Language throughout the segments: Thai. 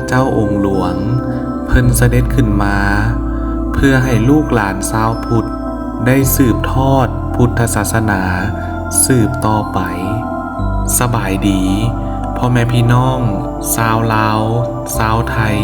เจ้าองค์หลวงเพิ่นเสด็จขึ้นมาเพื่อให้ลูกหลานชาวพุทธได้สืบทอดพุทธศาสนาสืบต่อไปสบายดีพ่อแม่พี่น้องชาวลาวชาวไทย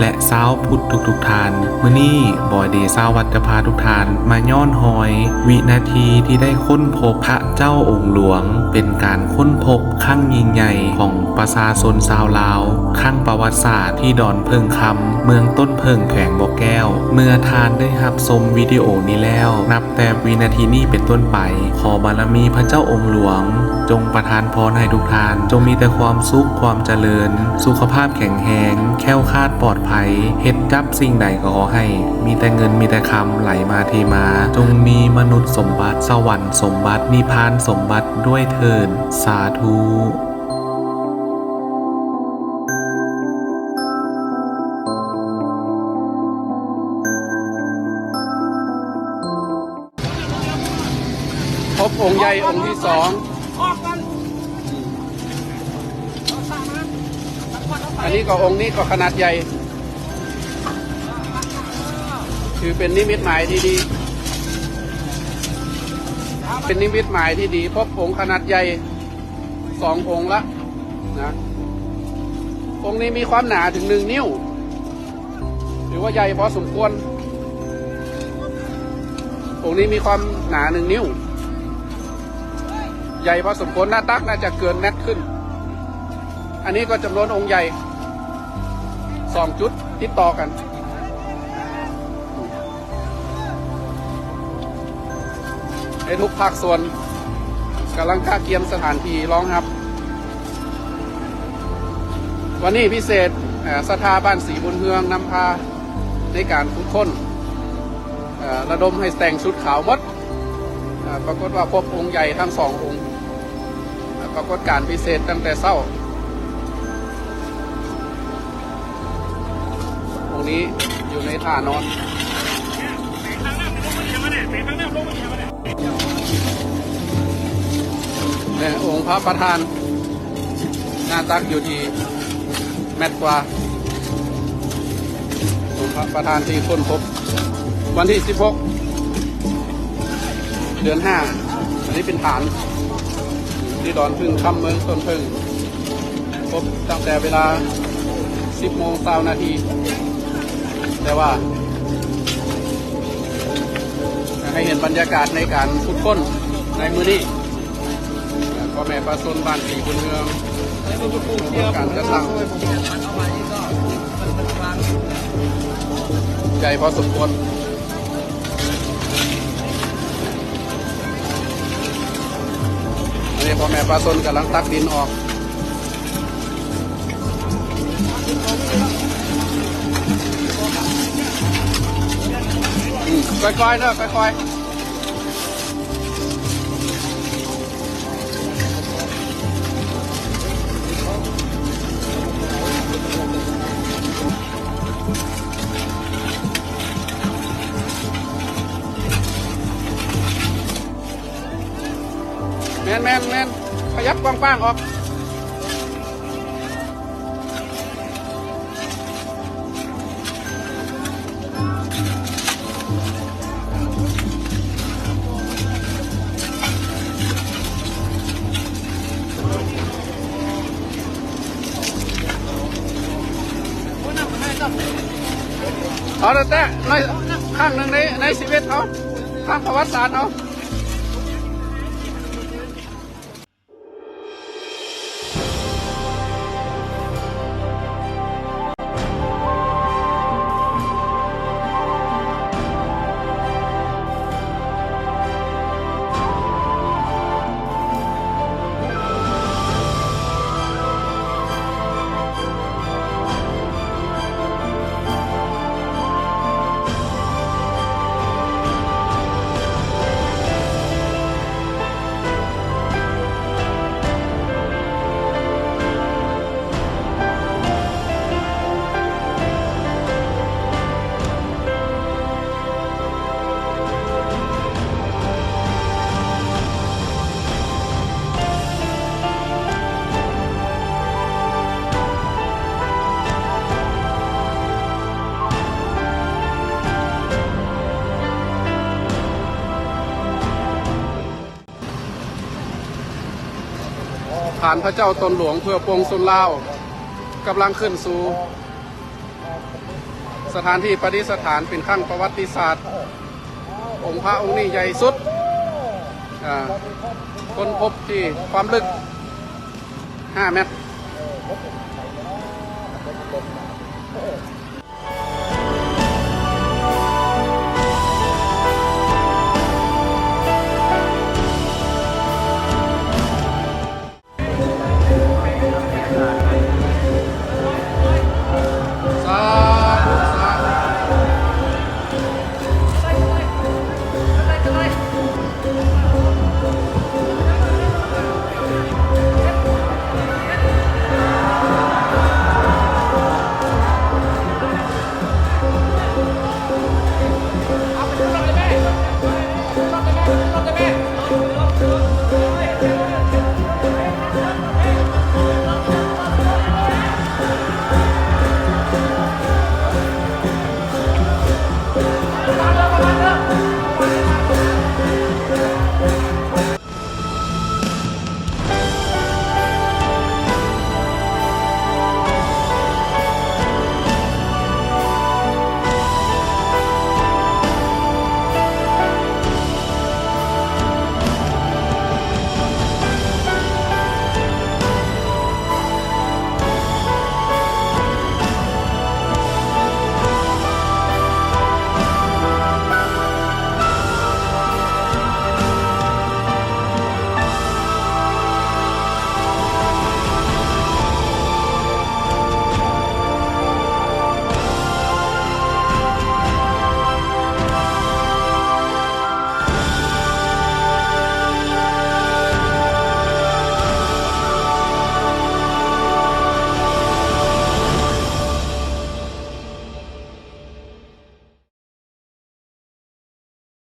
และชาวพุทธทุกท่านมื้อนี้บอยเดชาววัดจะพาทุกท่านมาย้อนหอยวินาทีที่ได้ค้นพบพระเจ้าองค์หลวงเป็นการค้นพบครั้งยิ่งใหญ่ของประชาชนชาวลาวครั้งประวัติศาสตร์ที่ดอนเพิงคำเมืองต้นเพิงแขวงบ่อแก้วเมื่อทานได้รับชมวิดีโอนี้แล้วนับแต่วินาทีนี้เป็นต้นไปขอบารมีพระเจ้าองค์หลวงจงประทานพรให้ทุกท่านจงมีแต่ความสุขความเจริญสุขภาพแข็งแรงแคล้วคลาดปลอดภัยเฮ็ดจับสิ่งใดก็ขอให้มีแต่เงินมีแต่คำไหลมาเทมาจงมีมนุษย์สมบัติสวรรค์สมบัตินิพพานสมบัติด้วยเถิดสาธุพบองค์ใหญ่องค์ที่สองอันนี้ก็องค์นี้ก็ขนาดใหญ่คือเป็นนิมิตหมายที่ดีเป็นนิมิตหมายที่ดีพบองค์ขนาดใหญ่สององค์ละนะองค์นี้มีความหนาถึง1 นิ้วถือว่าใหญ่พอสมควรองค์นี้มีความหนา1 นิ้วใหญ่พอสมควรหน้าตักน่าจะเกินเมตรขึ้นอันนี้ก็จำนวนองค์ใหญ่2 จุดติดต่อกันในทุกภาคส่วนกำลังค่าเกียมสถานที่รองรับวันนี้พิเศษสถาบันศรีบุญเฮืองนำพาในการขุดค้นระดมให้แต่งชุดขาวมดปรากฏว่าพบองค์ใหญ่ทั้ง2 องค์ปรากฏการพิเศษตั้งแต่เช้าองค์นี้อยู่ในท่านอนองค์พระประธานหน้าตักอยู่ที่1 เมตรกว่าองค์พระประธานที่ค้นพบวันที่16 เดือน 5อันนี้เป็นฐานที่ดอนพึ่งคำเมืองต้นพึ่งพบตั้งแต่เวลา 10:20 นาทีแต่ว่าให้เห็นบรรยากาศในการขุดค้นในมื้อนี้พ่อแม่ประชาชนบ้านศรีบุญเฮืองการกระตั้งใหญ่พอสมควรอันนี้พ่อแม่ประชาชนกำลังตักดินออกค่อยๆเนอะค่อยๆแมนขยับกว้างๆออกเอาแต่ในข้างหนึ่งในชีวิตเขาข้างประวัติศาสตร์เอา านพระเจ้าตนหลวงเพื่อปวงชนลาวกำลังขึ้นสู่สถานที่ประดิษฐานเป็นครั้งประวัติศาสตร์องค์พระองค์นี้ใหญ่สุดค้นพบที่ความลึก5 เมตร